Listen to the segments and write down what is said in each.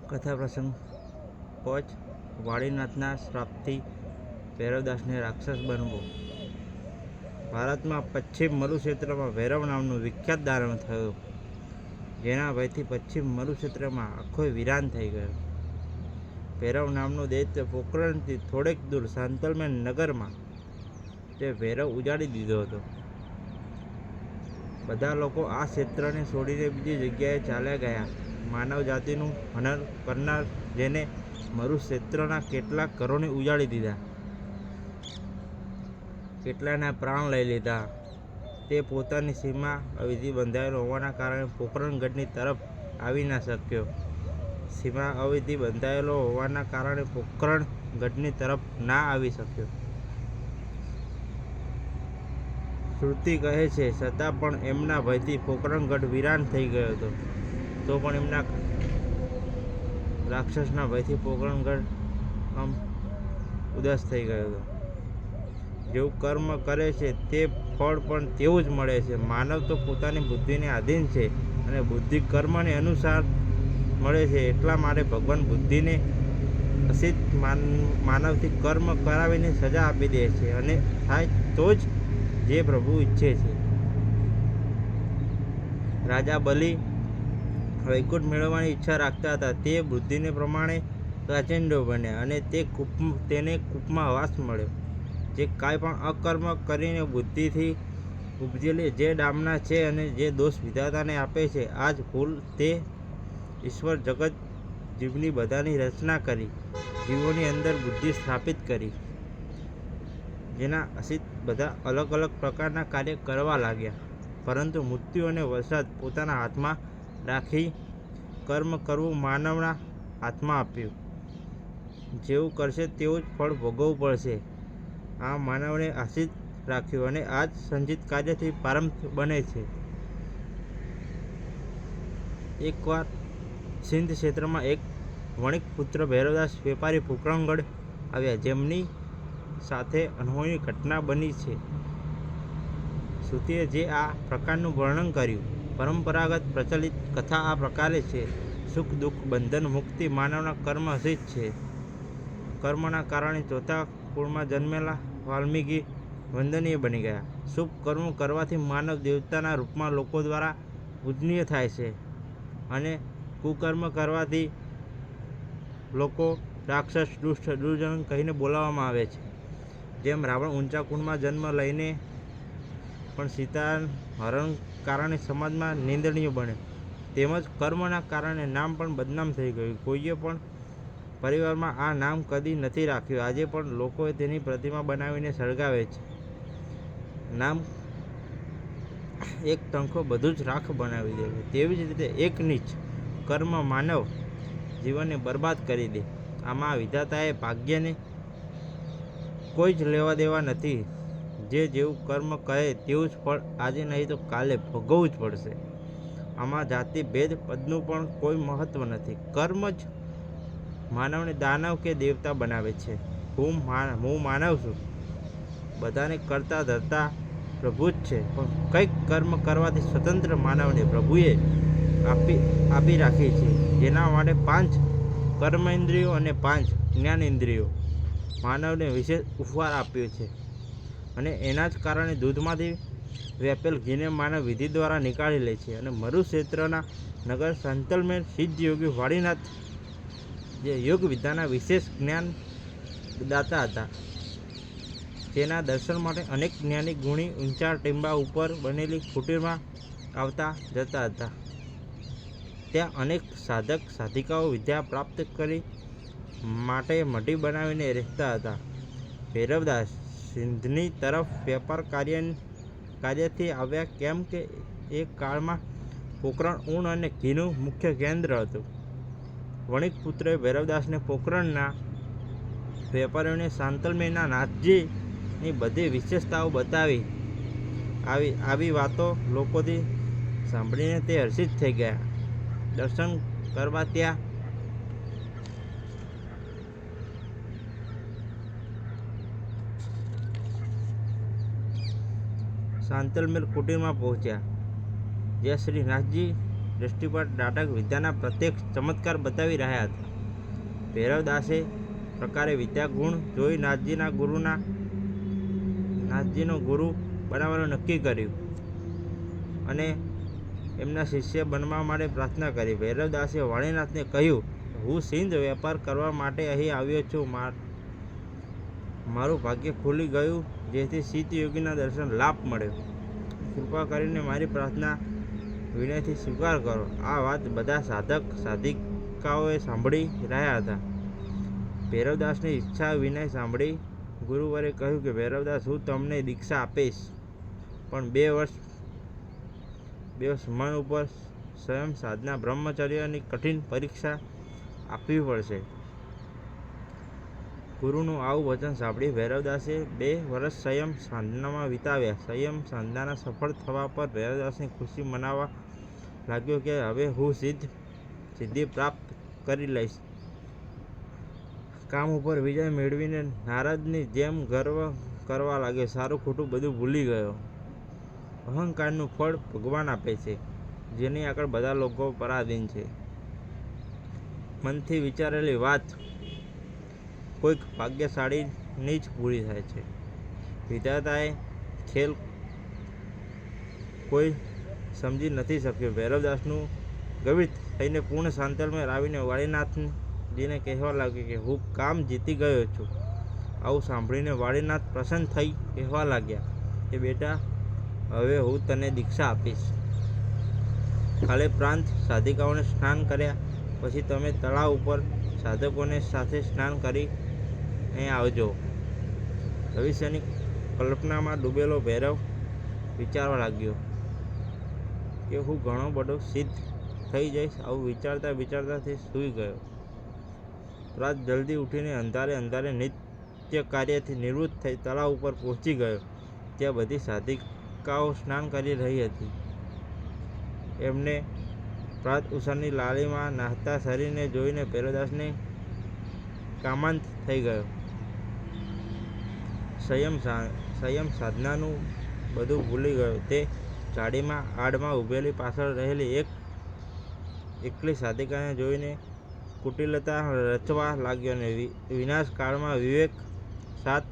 કથા પ્રસંગ 5 વાળીનાથના શ્રાપથી ભૈરવદાસને રાક્ષસ બનવો। ભારતમાં પશ્ચિમ મરુક્ષેત્રમાં ભૈરવ નામનું વિખ્યાત દાનવ થયું, જેના ભયથી પશ્ચિમ મરુક્ષેત્રમાં આખો વિરાન થઈ ગયો। ભૈરવ નામનું દૈત્ય પોકરણથી થોડેક દૂર સાંતલમેન નગરમાં તે ભૈરવ ઉજાડી દીધો હતો। બધા લોકો આ ક્ષેત્રને છોડીને બીજી જગ્યાએ ચાલ્યા ગયા। માનવ જાતિનું હનન કરનાર, જેને મરુક્ષેત્રના કેટલાક ઘરોને ઉજાડી દીધા, કેટલાના પ્રાણ લઈ લીધા, તે પોતાની સીમા અવિધિ બંધાયેલો હોવાના કારણે પોકરણગઢની તરફ આવી ના શક્યો। સીમા અવિધિ બંધાયેલો હોવાના કારણે પોકરણગઢની તરફ ના આવી શક્યો। શ્રુતિ કહે છે, છતાં પણ એમના ભયથી પોકરણગઢ વિરાન થઈ ગયો હતો। તો પણ એમના રાક્ષસના ભયથી પોકરણગઢ ઉદાસ થઈ ગયો હતો। જેવું કર્મ કરે છે તે ફળ પણ તેવું જ મળે છે। માનવ તો પોતાની બુદ્ધિને આધીન છે અને બુદ્ધિ કર્મને અનુસાર મળે છે। એટલા માટે ભગવાન બુદ્ધિને અસિત માનવથી કર્મ કરાવીને સજા આપી દે છે, અને થાય તો જ જે પ્રભુ ઈચ્છે છે। રાજા બલિ વૈકુંઠ મેળવવાની ઈચ્છા રાખતા હતા। તે બુદ્ધિને પ્રમાણે કાચિંડો બન્યા અને તેને કૂપમાં વાસ મળ્યો। જે કાંઈ પણ અકર્મ કરીને બુદ્ધિથી ઉપજેલી જે ડામના છે અને જે દોષ વિધાતાને આપે છે, આ જ ભૂલ તે ઈશ્વર જગત જીવની બધાની રચના કરી, જીવોની અંદર બુદ્ધિ સ્થાપિત કરી, જેના અસિત બધા અલગ અલગ પ્રકારના કાર્ય કરવા લાગ્યા। પરંતુ મૃત્યુ અને વરસાદ પોતાના હાથમાં રાખી કર્મ કરવું માનવના હાથમાં આપ્યું। જેવું કરશે તેવું જ ફળ ભોગવવું પડશે। આ માનવને આશિત રાખ્યું અને આ જ સંચિત કાર્યથી પ્રારબ્ધ બને છે। એકવાર સિંધ ક્ષેત્રમાં એક વણિક પુત્ર ભૈરવદાસ વેપારી પોકરણગઢ આવ્યા, જેમની સાથે અનહોની ઘટના બની છે। શ્રુતિએ જે આ પ્રકારનું વર્ણન કર્યું। પરંપરાગત પ્રચલિત કથા આ પ્રકારે છે। સુખ દુઃખ બંધન મુક્તિ માનવના કર્મ અસિત છે। કર્મના કારણે ચોથા કુળમાં જન્મેલા વાલ્મીકી વંદનીય બની ગયા। શુભ કર્મ કરવાથી માનવ દેવતાના રૂપમાં લોકો દ્વારા પૂજનીય થાય છે, અને કુકર્મ કરવાથી લોકો રાક્ષસ, દુષ્ટ, દુર્જન કહીને બોલાવવામાં આવે છે। જેમ રાવણ ઊંચા કુળમાં જન્મ લઈને પણ સીતા હરણ કારણે સમાજમાં નિંદનીય બન્યો, તેમજ કર્મના કારણે નામ પણ બદનામ થઈ ગયું। કોઈએ પણ પરિવારમાં આ નામ કદી નથી રાખ્યું। આજે પણ લોકો તેની પ્રતિમા બનાવીને સળગાવે છે। નામ એક તણખો બધું જ રાખ બનાવી દે છે। તેવી જ રીતે એક નીચ કર્મ માનવ જીવનને બરબાદ કરી દે। આમાં વિધાતાએ ભાગ્યને કોઈ જ લેવા દેવા નથી। જે જેવું કર્મ કરે તેવું જ ફળ આજે નહીં તો કાલે ભોગવવું જ પડશે। આમાં જાતિ ભેદ પદનું પણ કોઈ મહત્વ નથી। કર્મ જ માનવને દાનવ કે દેવતા બનાવે છે। હું માનવ છું, બધાને કરતા ધરતા પ્રભુ જ છે, પણ કંઈક કર્મ કરવાથી સ્વતંત્ર માનવને પ્રભુએ આપી રાખી છે। જેના માટે 5 કર્મેન્દ્રિયો અને 5 જ્ઞાનેન્દ્રિયો માનવને વિશેષ ઉપહાર આપ્યો છે, અને એના જ કારણે દૂધમાંથી વ્યાપેલ ઘીને માનવ વિધિ દ્વારા નીકાળી લે છે। અને મરુક્ષેત્રના નગર સાંતલમેન સિદ્ધ યોગી વાળીનાથ, જે યોગ વિદ્યાના વિશેષ જ્ઞાન દાતા હતા, તેના દર્શન માટે અનેક જ્ઞાની ગુણી ઊંચા ટીંબા ઉપર બનેલી કુટીરમાં આવતા જતા હતા। ત્યાં અનેક સાધક સાધિકાઓ વિદ્યા પ્રાપ્ત કરી માટે મઢી બનાવીને રહેતા હતા। ભૈરવદાસ સિંધની તરફ વેપાર કાર્યથી આવ્યા, કેમ કે એ કાળમાં પોકરણ ઊન અને ઘીનું મુખ્ય કેન્દ્ર હતું। વણિક પુત્રએ ભૈરવદાસને પોકરણના વેપારીઓને સાંતલમેનના નાથજીની બધી વિશેષતાઓ બતાવી। આવી વાતો લોકોથી સાંભળીને તે હર્ષિત થઈ ગયા। દર્શન કરવા ત્યાં સાંતલમેન કુટીરમાં પહોંચ્યા, જ્યાં શ્રી નાથજી દૃષ્ટિપાત નાટક વિદ્યાના પ્રત્યક્ષ ચમત્કાર બતાવી રહ્યા હતા. ભૈરવદાસે પ્રકારે વિદ્યા ગુણ જોઈ નાથજીનો ગુરુ બનાવવાનું નક્કી કર્યું અને એમના શિષ્ય બનવા માટે પ્રાર્થના કરી. ભૈરવદાસે વાણીનાથને કહ્યું, હું સિંધ વેપાર કરવા માટે અહીં આવ્યો છું. મારું ભાગ્ય ખુલી ગયું, જેથી સિદ્ધયોગીના દર્શન લાભ મળ્યો. કૃપા કરીને મારી પ્રાર્થના વિનયથી સ્વીકાર કરો. આ વાત બધા સાધક સાધિકાઓએ સાંભળી રહ્યા હતા. ભૈરવદાસની ઈચ્છા વિનય સાંભળી ગુરુવરે કહ્યું કે ભૈરવદાસ, હું તમને દીક્ષા આપીશ, પણ 2 વર્ષ મન ઉપર સ્વયં સાધના બ્રહ્મચર્યની કઠિન પરીક્ષા આપવી પડશે. ગુરુનું આવું વચન સાંભળી ભૈરવદાસે 2 વર્ષ સંયમ સાધનામાં વિતાવ્યા. સંયમ સાધના સફળ થવા પર ભૈરવદાસની ખુશી મનાવવા લાગ્યો કે હવે હું સિદ્ધિ પ્રાપ્ત કરી લઈશ. કામ ઉપર વિજય મેળવીને નારદની જેમ ગર્વ કરવા લાગ્યો. સારું ખોટું બધું ભૂલી ગયો. અહંકારનું ફળ ભગવાન આપે છે, જેની આગળ બધા લોકો પરાધીન છે. મનથી વિચારેલી વાત કોઈક ભાગ્યશાળીની જ પૂરી થાય છે. વિધાતાએ ખેલ કોઈ સમજી નથી શક્યો. ભૈરવદાસનું ગવિત થઈને પૂર્ણ શાંતલમાં આવીને વાળીનાથજીને કહેવા લાગ્યો કે હું કામ જીતી ગયો છું. આવું સાંભળીને વાળીનાથ પ્રસન્ન થઈ કહેવા લાગ્યા કે બેટા, હવે હું તને દીક્ષા આપીશ. કાલે પ્રાંત સાધિકાઓને સ્નાન કર્યા પછી તમે તળાવ ઉપર સાધકોને સાથે સ્નાન કરી અહીં આવજો. ભવિષ્યની કલ્પનામાં ડૂબેલો ભૈરવ વિચારવા લાગ્યો કે હું ઘણો બધો સિદ્ધ થઈ જઈશ. આવું વિચારતા તે સૂઈ ગયો. રાત જલ્દી ઉઠીને અંધારે નિત્ય કાર્યથી નિવૃત્ત થઈ તળાવ ઉપર પહોંચી ગયો. ત્યાં બધી સાધિકાઓ સ્નાન કરી રહી હતી. એમને પ્રાત ઉષાની લાલીમાં નાહતા શરીરને જોઈને ભૈરવદાસને કામાંત થઈ ગયો. સંયમ સાધનાનું બધું ભૂલી ગયો. તે ઝાડીમાં આડમાં ઊભેલી પાછળ રહેલી એકલી સાધિકાને જોઈને કુટિલતા રચવા લાગ્યો અને વિનાશકાળમાં વિવેક સાથ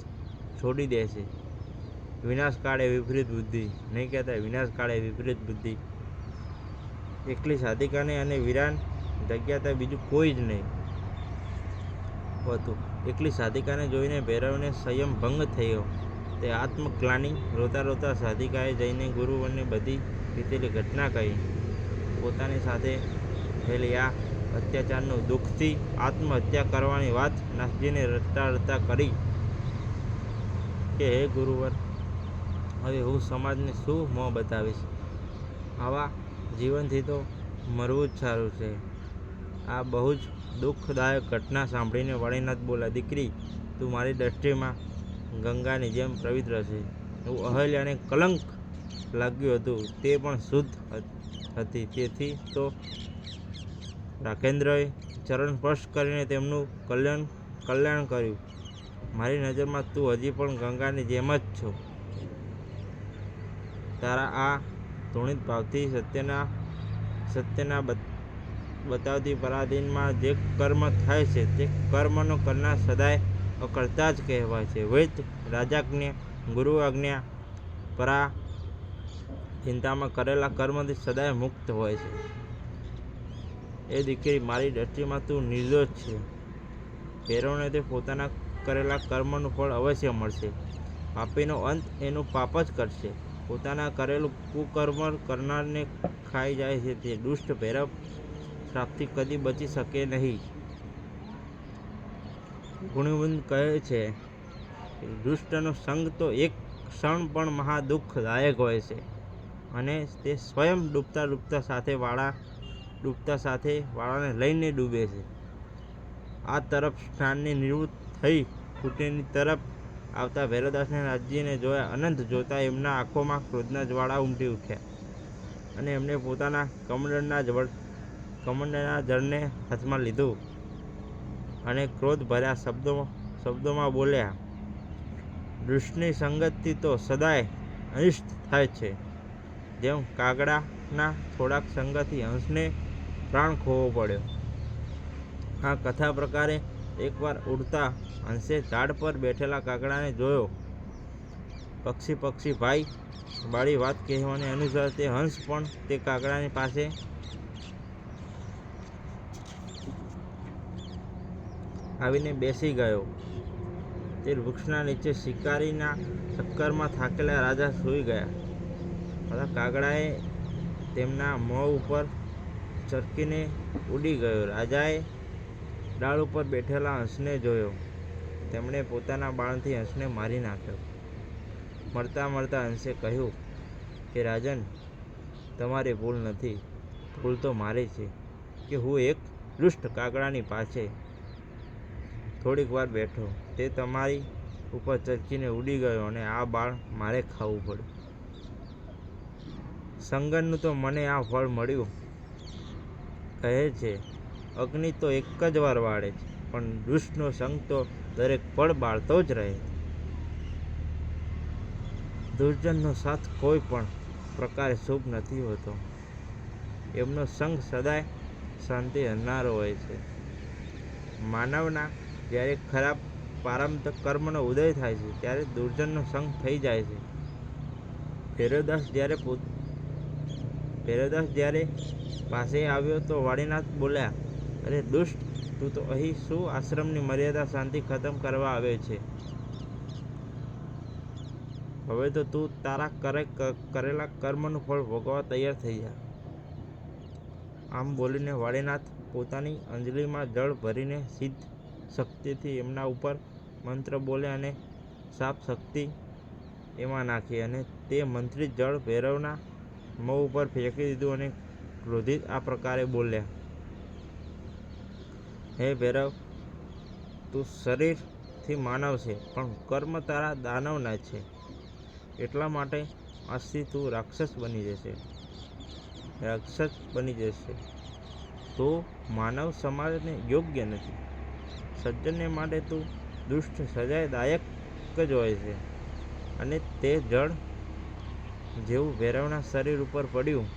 છોડી દે છે. વિનાશકાળે વિપરીત બુદ્ધિ નહીં કહેતા, વિનાશકાળે વિપરીત બુદ્ધિ. એકલી સાધિકાને અને વિરાન જગ્યા ત્યાં બીજું કોઈ જ નહીં હતું. એકલી સાધિકાને જોઈને ભૈરવને સંયમ ભંગ થયો. તે આત્મગ્લાનિ રોતા સાધિકાએ જઈને ગુરુવરને બધી વીતેલી ઘટના કહી. પોતાની સાથે થયેલી આ અત્યાચારનું દુઃખથી આત્મહત્યા કરવાની વાત નાથજીને રડતા કરી કે હે ગુરુવર, હવે હું સમાજને શું મોં બતાવીશ? આવા જીવનથી તો મરવું જ સારું છે. આ બહુ જ દુઃખદાયક ઘટના સાંભળીને વાળીનાથ બોલ્યા, દીકરી, તું મારી દ્રષ્ટિમાં ગંગાની જેમ પવિત્ર છે. હું અહલ્યાને કલંક લાગ્યું હતું તે પણ શુદ્ધ હતી. તેથી તો રાકેન્દ્રએ ચરણ સ્પર્શ કરીને તેમનું કલ્યાણ કર્યું. મારી નજરમાં તું હજી પણ ગંગાની જેમ જ છો. તારા આ ધૂણિત ભાવથી સત્યના બતાવતી પરાધીનમાં જે કર્મ થાય છે તે કર્મનો કરનાર સદાય અકર્તા જ કહેવાય છે. વૈદ રાજાજ્ઞા, ગુરુ આજ્ઞા, પરા ચિંતામાં કરેલા કર્મથી સદાય મુક્ત હોય છે. એ દીકરી, મારી દ્રષ્ટિમાં તું નિર્દોષ છે. ભૈરવને તે પોતાના કરેલા કર્મનું ફળ અવશ્ય મળશે. પાપીનો અંત એનું પાપ જ કરશે. પોતાના કરેલું કુકર્મ કરનારને ખાઈ જાય છે. તે દુષ્ટ ભૈરવ શ્રાપથી કદી બચી શકે નહીં. ગુણવંત કહે છે કે દુષ્ટનો સંગ તો એક ક્ષણ પણ મહાદુઃખદાયક હોય છે અને તે સ્વયં ડૂબતા સાથે વાળાને લઈને ડૂબે છે. આ તરફ સ્નાનની નિવૃત્ત થઈ કુટીરની તરફ આવતા ભૈરવદાસને નાથજીને જોયા. અનંત જોતા એમના આંખોમાં ક્રોધના જ્વાળા ઉમટી ઉઠ્યા અને એમણે પોતાના કમંડળના જળને હાથમાં લીધું અને ક્રોધ ભર્યા શબ્દોમાં બોલ્યા, દુષ્ટની સંગતથી તો સદાય અનિષ્ટ થાય છે. જેમ કાગડા ના થોડાક સંગથી હંસને પ્રાણ ખોવો પડ્યો. આ કથા પ્રકારે એકવાર ઉડતા હંસે ઝાડ પર બેઠેલા કાગડાને જોયો. પક્ષી ભાઈ વાળી વાત કહેવાને અનુસાર તે હંસ પણ તે કાગડાની પાસે આવીને બેસી ગયો. તે વૃક્ષના નીચે શિકારીના ચક્કરમાં થાકેલા રાજા સૂઈ ગયા હતા. કાગડાએ તેમના મોં ઉપર ચરકીને ઉડી ગયો. રાજાએ ડાળ ઉપર બેઠેલા હંસને જોયો. તેમણે પોતાના બાણથી હંસને મારી નાખ્યો. મરતા મરતા હંસે કહ્યું કે રાજન, તમારી ભૂલ નથી, ભૂલ તો મારી છે કે હું એક દુષ્ટ કાગડાની પાસે થોડીક વાર બેઠો. તે તમારી ઉપર ચરકીને ઉડી ગયો અને આ બાળ મારે ખાવું પડ્યું. સંગનનું તો મને આ ફળ મળ્યું. કહે છે અગ્નિ તો એક જ વાર બાળે છે, પણ દુષ્ટનો સંગ તો દરેક પળ બાળતો જ રહે. દુર્જનનો સાથ કોઈ પણ પ્રકારે શુભ નથી હોતો. એમનો સંગ સદાય શાંતિ હરનારો હોય છે. માનવના જ્યારે ખરાબ પ્રારબ્ધ કર્મનો ઉદય થાય છે ત્યારે દુર્જનનો સંગ થઈ જાય છે. ભૈરવદાસ જ્યારે પાસે આવ્યો તો વાડીનાથ બોલ્યા, અરે દુષ્ટ, તું તો અહીં શું આશ્રમની મર્યાદા શાંતિ ખતમ કરવા આવે છે? હવે તો તું તારા કરેલા કર્મનું ફળ ભોગવવા તૈયાર થઈ જા. આમ બોલીને વાડીનાથ પોતાની અંજલિમાં જળ ભરીને સિદ્ધ શક્તિથી એમના ઉપર મંત્ર બોલ્યા અને શાપ શક્તિ એમાં નાખી અને તે મંત્રિત જળ ભૈરવના મોં ઉપર ફેંકી દીધું અને ક્રોધિત આ પ્રકારે બોલ્યા, હે ભૈરવ, તું શરીરથી માનવ છે, પણ કર્મ તારા દાનવના છે. એટલા માટે આજથી તું રાક્ષસ બની જશે. તો માનવ સમાજને યોગ્ય નથી. સજ્જનને માટે તું દુષ્ટ સજાય દાયક જ હોય છે. અને તે જળ જેવું ભૈરવના શરીર ઉપર પડ્યું,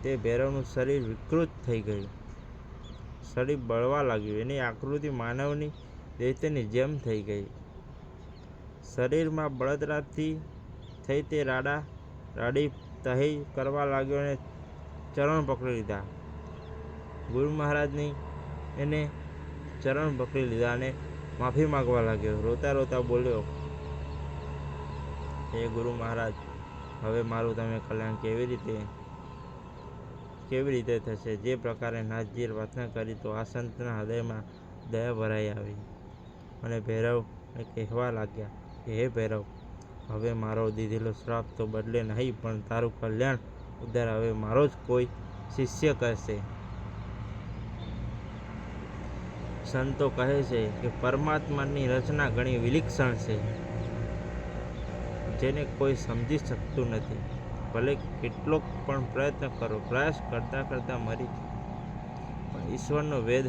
તે ભૈરવનું શરીર વિકૃત થઈ ગયું. શરીર બળવા લાગ્યું. એની આકૃતિ માનવની દૈત્યની જેમ થઈ ગઈ. શરીરમાં બળતરાથી થઈ તે રાડી તહી કરવા લાગ્યો અને ચરણ પકડી લીધા. ગુરુ મહારાજની એને ચરણ પકડી લીધા અને માફી માગવા લાગ્યો. રોતા રોતા બોલ્યો, હે ગુરુ મહારાજ, હવે મારું તમે કલ્યાણ કેવી રીતે થશે? જે પ્રકારે નાથજીએ પ્રાર્થના કરી તો આ સંતના હૃદયમાં દયા ભરાઈ આવી અને ભૈરવને કહેવા લાગ્યા કે હે ભૈરવ, હવે મારો દીધેલો શ્રાપ તો બદલે નહીં, પણ તારું કલ્યાણ ઉદ્ધાર હવે મારો જ કોઈ શિષ્ય કરશે. સંતો કહે છે કે પરમાત્માની રચના ઘણી વિલક્ષણ છે, જેને કોઈ સમજી શકતું નથી. ભલે કેટલોક પણ પ્રયત્ન કરો, પ્રયાસ કરતા મરી પણ ઈશ્વરનો વેદ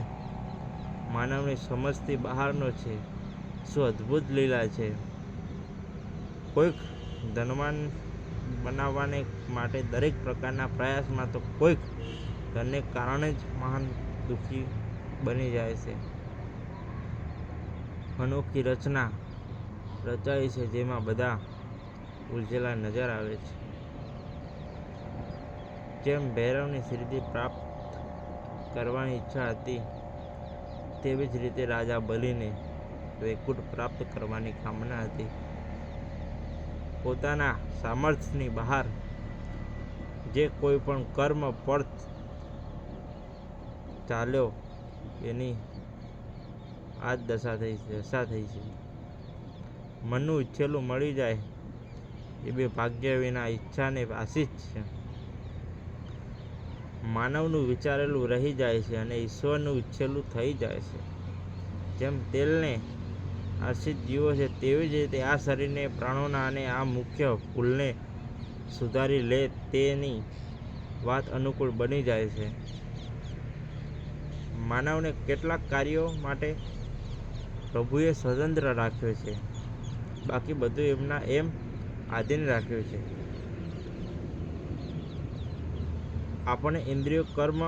માનવની સમજથી બહારનો છે. શું અદ્ભુત લીલા છે! કોઈક ધનવાન બનાવવાને માટે દરેક પ્રકારના પ્રયાસમાં તો કોઈક ધનને કારણે જ મહાન દુઃખી બની જાય છે. અનોખી રચના રચાઈ છે, જેમાં બધા ઉલझેલા નજર આવે છે. જેમ ભૈરવની સિદ્ધિ પ્રાપ્ત કરવાની ઈચ્છા હતી, તેવી જ રીતે રાજા બલિને વૈકુંઠ પ્રાપ્ત કરવાની કામના હતી. પોતાના સામર્થ્યની બહાર જે કોઈ પણ કર્મ પર્થ ચાલ્યો, એની આ જ દશા થઈ છે. મનનું ઈચ્છેલું મળી જાય એ બે ભાગ્ય વિના ઈચ્છાને આશિષ છે. માનવનું વિચારેલું રહી જાય છે અને ઈશ્વરનું ઈચ્છેલું થઈ જાય છે. જેમ તેલને આશ્રિત જીવો છે, તેવી જ રીતે આ શરીરને, પ્રાણોના અને આ મુખ્ય ભૂલને સુધારી લે તેની વાત અનુકૂળ બની જાય છે. માનવને કેટલાક કાર્યો માટે પ્રભુએ સ્વતંત્ર રાખ્યો છે, બાકી બધું એમના એમ આધીન રાખ્યું છે. આપણને ઇન્દ્રિયો કર્મ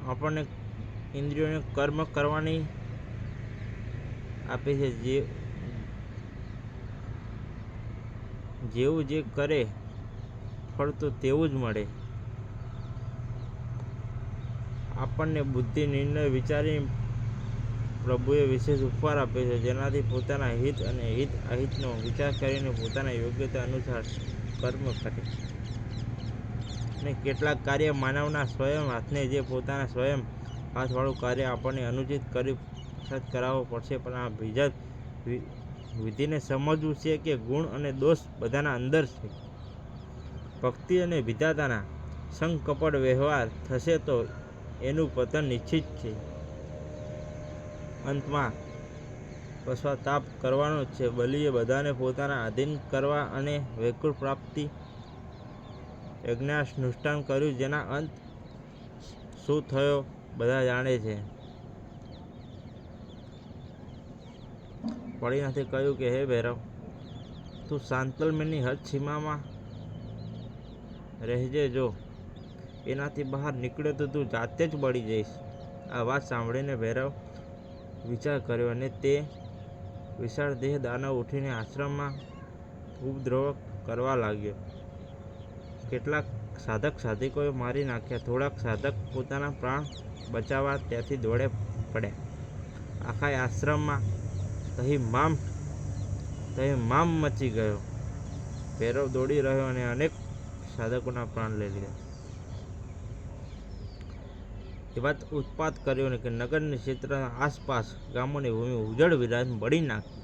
આપણને ઇન્દ્રિયોને કર્મ કરવાની આપે છે. જેવું જે કરે ફળ તો તેવું જ મળે. આપણને બુદ્ધિ નિર્ણય વિચારી પ્રભુએ વિશેષ ઉપહાર આપે છે, જેનાથી પોતાના હિત અને હિત અહિતનો વિચાર કરીને પોતાના યોગ્યતા અનુસાર કર્મ કરે. અને કેટલાક કાર્ય માનવના સ્વયં હાથને જે પોતાના સ્વયં હાથવાળું કાર્ય આપણને અનુચિત કરી પશ્ચાત કરાવવો પડશે, પણ આ બીજા વિધિને સમજવું છે કે ગુણ અને દોષ બધાના અંદર છે. ભક્તિ અને વિધાતાના સંગ કપટ વ્યવહાર થશે તો એનું પતન નિશ્ચિત છે. અંતમાં પશ્ચાતાપ કરવાનો જ છે. બલિએ બધાને પોતાના આધીન કરવા અને વૈકુંઠ પ્રાપ્તિ યજ્ઞાનુષ્ઠાન કર્યું, જેના અંત શું થયો બધા જાણે છે. પળીનાથે કહ્યું કે હે ભૈરવ, તું શાંતલમેરની હદ સીમામાં રહેજે. જો એનાથી બહાર નીકળ્યો તો તું જાતે જ બળી જઈશ. આ વાત સાંભળીને ભૈરવ વિચાર કર્યો અને તે વિશાળ દેહ દાનવ ઉઠીને આશ્રમમાં ઉપદ્રવ કરવા લાગ્યો. કેટલાક સાધક સાધિકોએ મારી નાખ્યા. થોડાક સાધક પોતાના પ્રાણ બચાવવા ત્યાંથી દોડે પડ્યા. આખા આશ્રમમાં તહીમામ મચી ગયો. ભૈરવ દોડી રહ્યો અને અનેક સાધકોના પ્રાણ લઈ લીધા. એવા ઉત્પાત કર્યો કે નગરની ક્ષેત્રના આસપાસ ગામોની ભૂમિ ઉજળ વિરાજ બળી નાખી.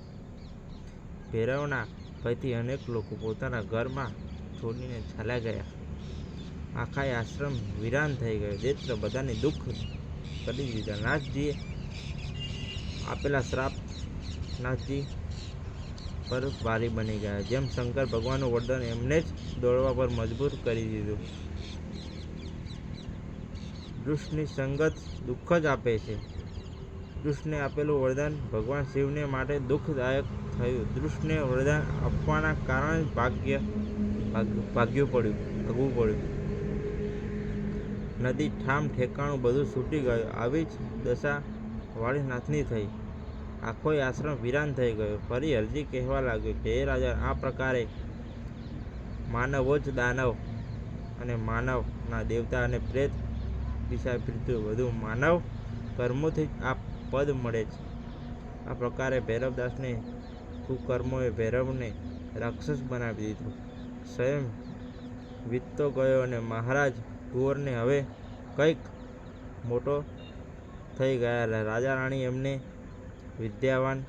ભૈરવના ભયથી અનેક લોકો પોતાના ઘરમાં છોડીને ચાલ્યા ગયા. આખા આશ્રમ વિરાન થઈ ગયો. દૈત્ય બધાને દુઃખ કરી દીધા. નાથજીએ આપેલા શ્રાપ નાથજી પર ભારી બની ગયા. જેમ શંકર ભગવાનનું વરદાન એમને જ દોડવા પર મજબૂર કરી દીધું. દુષ્ટની સંગત દુઃખ જ આપે છે. દુષ્ટને આપેલું વરદાન ભગવાન શિવને માટે દુઃખદાયક થયું. દુષ્ટને વરદાન આપવાના કારણે ભાગવું પડ્યું. નદી ઠામ ઠેકાણું બધું છૂટી ગયું. આવી જ દશા વાળીનાથની થઈ. આખોય આશ્રમ વિરાન થઈ ગયો. ફરી હરજી કહેવા લાગ્યો કે હે રાજા, આ પ્રકારે માનવો જ દાનવ અને માનવના દેવતા અને પ્રેત દિશા પીરતું બધું માનવ કર્મોથી જ આ પદ મળે છે. આ પ્રકારે ભૈરવદાસને કુકર્મોએ ભૈરવને રાક્ષસ બનાવી દીધો. સ્વયં વીતતો ગયો અને મહારાજ કુંવરને હવે કંઈક મોટો થઈ ગયા. રાજા રાણી એમને વિદ્યાવાન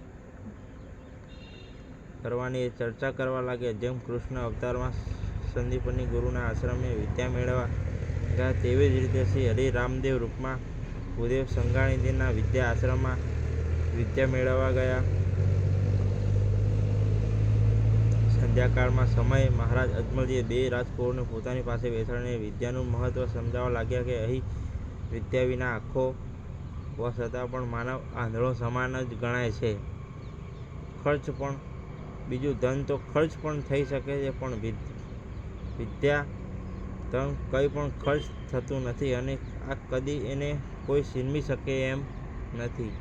કરવાની ચર્ચા કરવા લાગ્યા. જેમ કૃષ્ણ અવતારમાં સંદીપની ગુરુના આશ્રમે વિદ્યા મેળવવા ગયા, તેવી જ રીતે શ્રી હરિ રામદેવ રૂપમાં ભૂદેવ સંગાણીજીના વિદ્યા આશ્રમમાં વિદ્યા મેળવવા ગયા. સંધ્યાકાળમાં સમયે મહારાજ અજમલજીએ બે રાજકુંવરોને પોતાની પાસે બેસાડીને વિદ્યાનું મહત્વ સમજાવવા લાગ્યા કે અહીં વિદ્યા વિના આખો વર્ષ છતાં પણ માનવ આંધળો સમાન જ ગણાય છે. ખર્ચ પણ બીજું ધન તો ખર્ચ પણ થઈ શકે છે, પણ વિદ્યા ધન કંઈ પણ ખર્ચ થતું નથી અને આ કદી એને કોઈ છીનવી શકે એમ નથી.